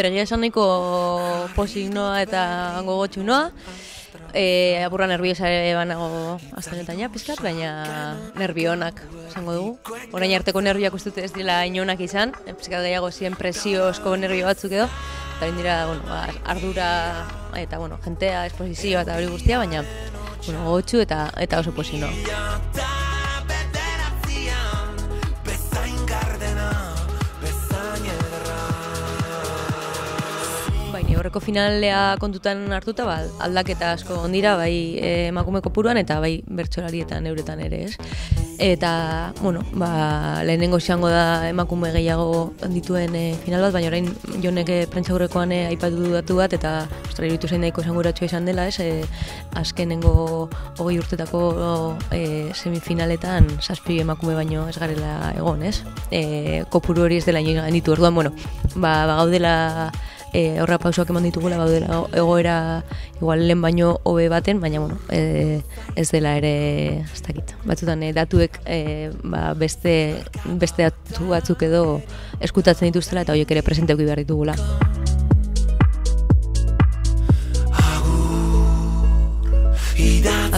Egia esan nahiko pozik noa eta gogotxu noa. Apurra nerviosa ere banago aztenetan ja, pizkat, baina nervionak esango dugu. Orain arteko nervioak uste dut ez dira inonak izan, pizkat gehiago ziren presiozko nervio batzuk edo. Eta hori dira, ardura eta, jentea, esposizioa eta hori guztia, baina gogotxu eta oso pozik noa. Horreko finalea kontutan hartuta, aldaketa asko ondira, bai emakume kopuruan eta bai bertsolarietan euretan ere, ez? Eta, lehenengo izango da emakume gehiago dituen final bat, baina orain Jonek prentsaurrekoan aipatu datu bat, eta iruditu zain daiko esanguratsua izan dela, ez? Azkenengo 20 urtetako semifinaletan 7 emakume baino ez garela egon, ez? Kopuru hori ez dela inoiz ganditu, orduan, gaudela horra pausoak eman ditugula, baudela egoera igual lehen baino hobe baten, baina ez dela ere, ez dakit. Batzutan datuek beste datu batzuk edo eskutatzen dituztela eta horiek ere presenteuki behar ditugula.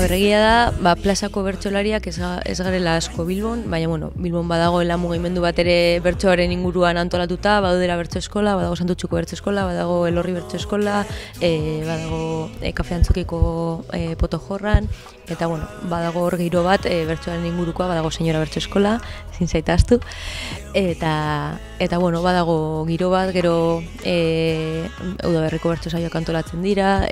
Egia da, plazako bertsolariak ez garela asko Bilbon, baina Bilbon badagoela mugimendu bat ere bertsoaren inguruan antolatuta, badaudela bertso eskola, badago Santutxuko bertso eskola, badago Elorri bertso eskola, badago Kafe Antzokiko Poto Jorran, eta badago hor giro bat bertsoaren ingurukoa, badago Senyora bertso eskola, ezin zaitaztu, eta badago giro bat, gero Udaberriko bertso saioak antolatzen dira,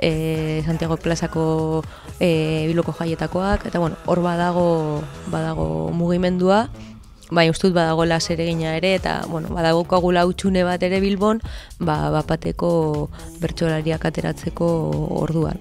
Santiago plazako Bilboko jaietakoak, eta hor badago mugimendua, bai ustut badagoela zeregina ere, eta badago kagula utxune bat ere Bilbon, bapateko bertsolariak ateratzeko orduan.